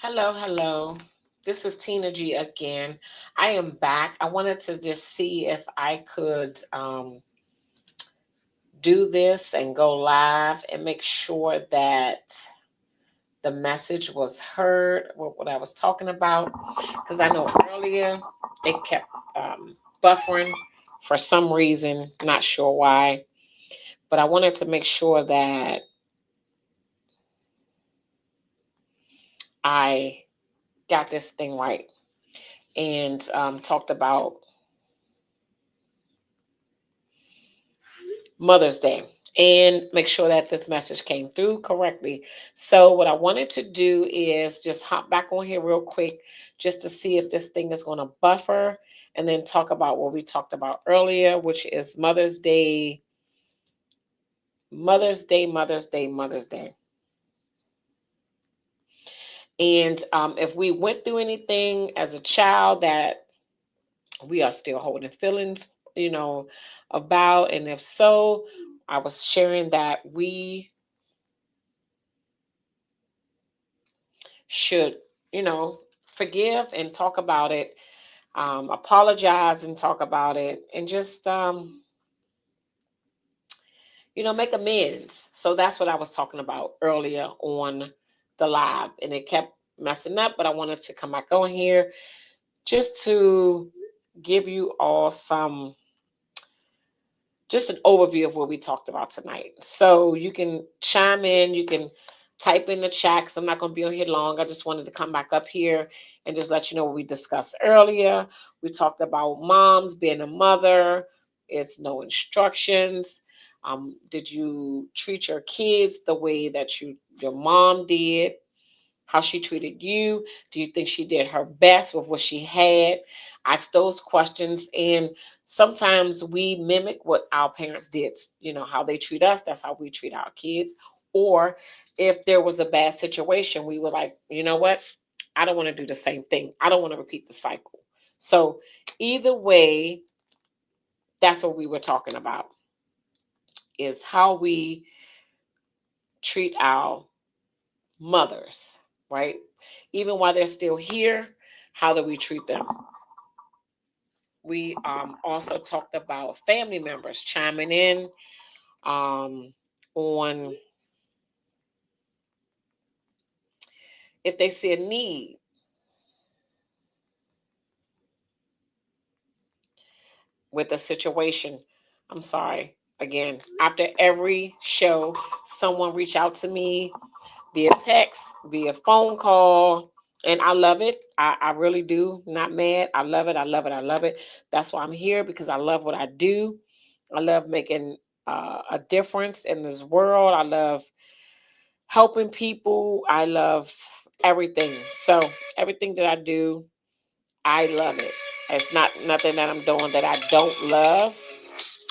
Hello, hello. This is Tina G again. I am back. I wanted to just see if I could do this and go live and make sure that the message was heard, what I was talking about. Because I know earlier it kept buffering for some reason, not sure why. But I wanted to make sure that I got this thing right and talked about Mother's Day and make sure that this message came through correctly. So, what I wanted to do is just hop back on here real quick just to see if this thing is going to buffer and then talk about what we talked about earlier, which is Mother's Day, Mother's Day, Mother's Day, Mother's Day. And if we went through anything as a child that we are still holding feelings, about, and if so, I was sharing that we should, you know, forgive and talk about it, apologize and talk about it, and just, make amends. So that's what I was talking about earlier on the live, and it kept messing up, but I wanted to come back on here just to give you all just an overview of what we talked about tonight. So you can chime in, you can type in the chat because I'm not going to be on here long. I just wanted to come back up here and just let you know what we discussed earlier. We talked about moms being a mother, it's no instructions. Did you treat your kids the way that your mom did? How she treated you? Do you think she did her best with what she had? Ask those questions. And sometimes we mimic what our parents did, how they treat us, that's how we treat our kids. Or if there was a bad situation, we were like, you know what? I don't want to do the same thing. I don't want to repeat the cycle. So, either way, that's what we were talking about is how we treat our mothers, right? Even while they're still here, how do we treat them? We also talked about family members chiming in on if they see a need. With a situation. I'm sorry. Again, after every show, someone reach out to me via text, via phone call, and I love it. I really do. Not mad. I love it. I love it. I love it. That's why I'm here because I love what I do. I love making a difference in this world. I love helping people. I love everything. So everything that I do, I love it. It's not nothing that I'm doing that I don't love.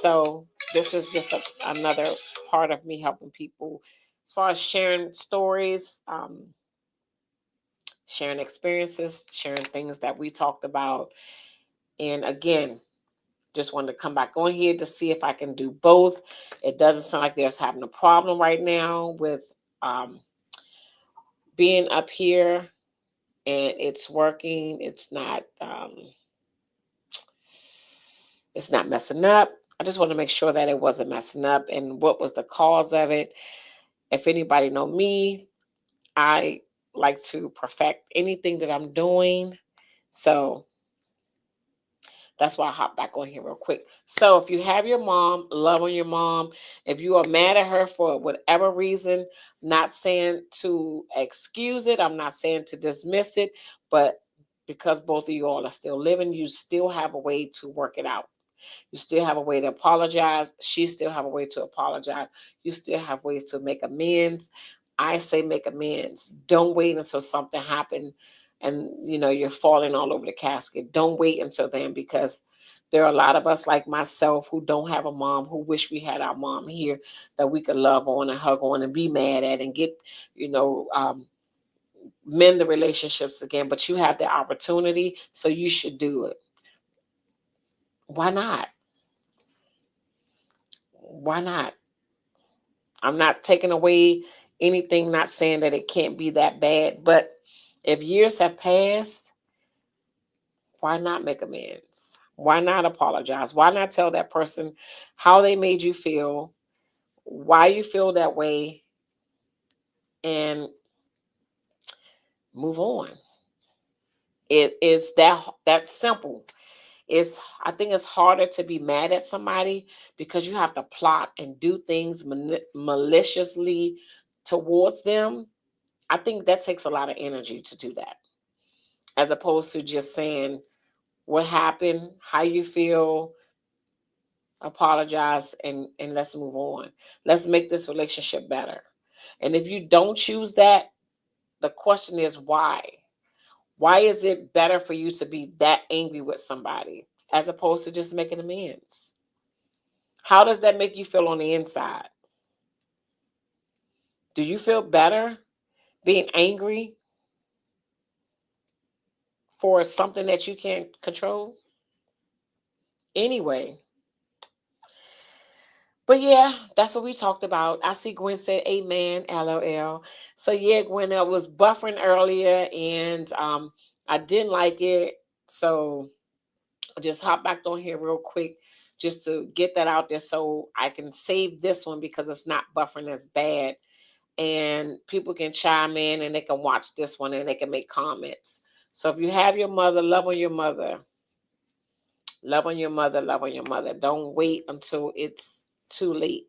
So this is just another part of me helping people as far as sharing stories, sharing experiences, sharing things that we talked about. And again, just wanted to come back on here to see if I can do both. It doesn't sound like there's having a problem right now with um, being up here, and it's working. It's not messing up. I just want to make sure that it wasn't messing up and what was the cause of it. If anybody know me, I like to perfect anything that I'm doing. So that's why I hop back on here real quick. So if you have your mom, love on your mom. If you are mad at her for whatever reason, not saying to excuse it, I'm not saying to dismiss it, but because both of you all are still living, you still have a way to work it out. You still have a way to apologize. She still have a way to apologize. You still have ways to make amends. I say make amends. Don't wait until something happened and you're falling all over the casket. Don't wait until then because there are a lot of us like myself who don't have a mom who wish we had our mom here that we could love on and hug on and be mad at and get, you know, um, mend the relationships again. But you have the opportunity, so you should do it. Why not? Why not? I'm not taking away anything, not saying that it can't be that bad, but If years have passed, why not make amends? Why not apologize? Why not tell that person how they made you feel, why you feel that way, and move on? It is that simple. It's I think it's harder to be mad at somebody because you have to plot and do things maliciously towards them. I think that takes a lot of energy to do that, as opposed to just saying what happened, how you feel, apologize, and let's move on. Let's make this relationship better. And if you don't choose that, the question is why? Why is it better for you to be that angry with somebody as opposed to just making amends? How does that make you feel on the inside? Do you feel better being angry for something that you can't control? Anyway, but yeah, that's what we talked about. I see Gwen said amen, LOL. So yeah, Gwen, I was buffering earlier and I didn't like it. So I just hop back on here real quick just to get that out there so I can save this one because it's not buffering as bad. And people can chime in and they can watch this one and they can make comments. So if you have your mother, love on your mother. Love on your mother, love on your mother. Don't wait until it's too late.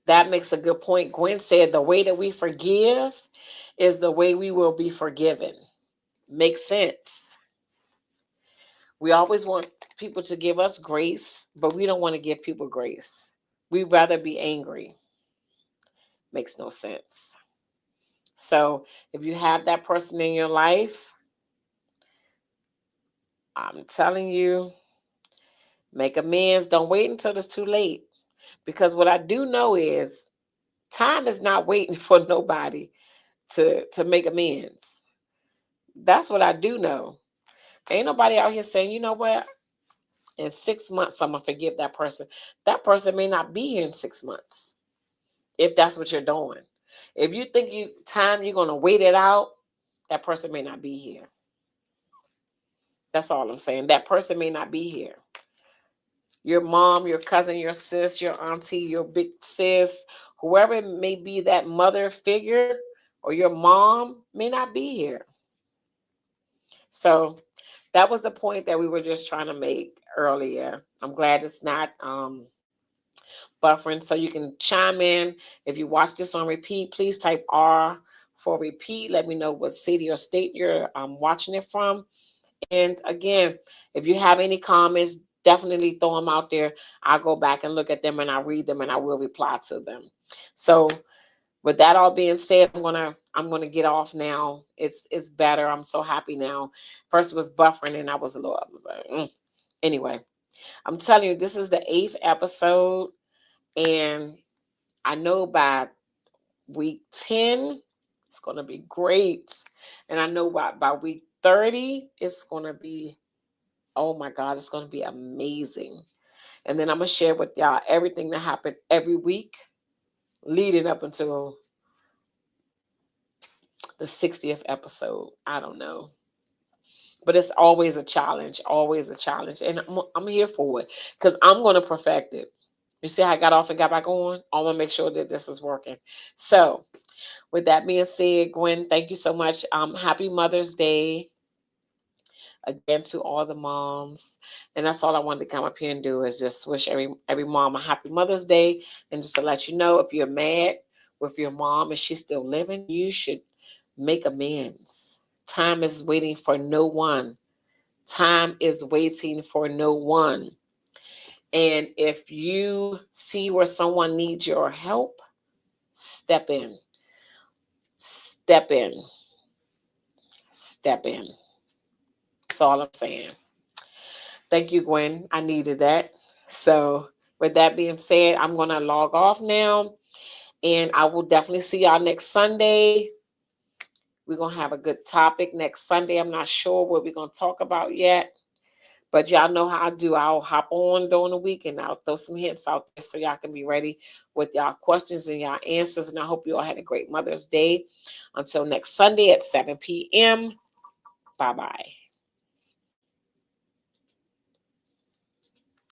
That makes a good point. Gwen said the way that we forgive is the way we will be forgiven. Makes sense. We always want people to give us grace, but we don't want to give people grace. We'd rather be angry. Makes no sense. So if you have that person in your life, I'm telling you, make amends. Don't wait until it's too late. Because what I do know is time is not waiting for nobody to make amends. That's what I do know. Ain't nobody out here saying, you know what? In 6 months, I'm gonna forgive that person. That person may not be here in 6 months if that's what you're doing. If you think you're gonna wait it out, that person may not be here. That's all I'm saying. That person may not be here. Your mom, your cousin, your sis, your auntie, your big sis, whoever it may be, that mother figure or your mom may not be here. So that was the point that we were just trying to make earlier. I'm glad it's not buffering. So you can chime in. If you watch this on repeat, please type R for repeat. Let me know what city or state you're watching it from. And again, if you have any comments, definitely throw them out there. I'll go back and look at them and I'll read them and I will reply to them. So with that all being said, I'm gonna get off now. It's better. I'm so happy now. First it was buffering and I was like, Anyway, I'm telling you, this is the 8th episode, and I know by week 10 it's gonna be great. And I know by week 30 it's gonna be, oh my God, it's gonna be amazing. And then I'm gonna share with y'all everything that happened every week leading up until the 60th episode. I don't know. But it's always a challenge, always a challenge. And I'm here for it because I'm going to perfect it. You see how I got off and got back on? I want to make sure that this is working. So, with that being said, Gwen, thank you so much. Happy Mother's Day again to all the moms. And that's all I wanted to come up here and do is just wish every mom a happy Mother's Day. And just to let you know, if you're mad with your mom and she's still living, you should make amends. Time is waiting for no one. Time is waiting for no one. And if you see where someone needs your help, step in. Step in. Step in. That's all I'm saying. Thank you, Gwen. I needed that. So, with that being said, I'm going to log off now. And I will definitely see y'all next Sunday. We're going to have a good topic next Sunday. I'm not sure what we're going to talk about yet. But y'all know how I do. I'll hop on during the week and I'll throw some hints out there so y'all can be ready with y'all questions and y'all answers. And I hope you all had a great Mother's Day. Until next Sunday at 7 p.m. Bye-bye.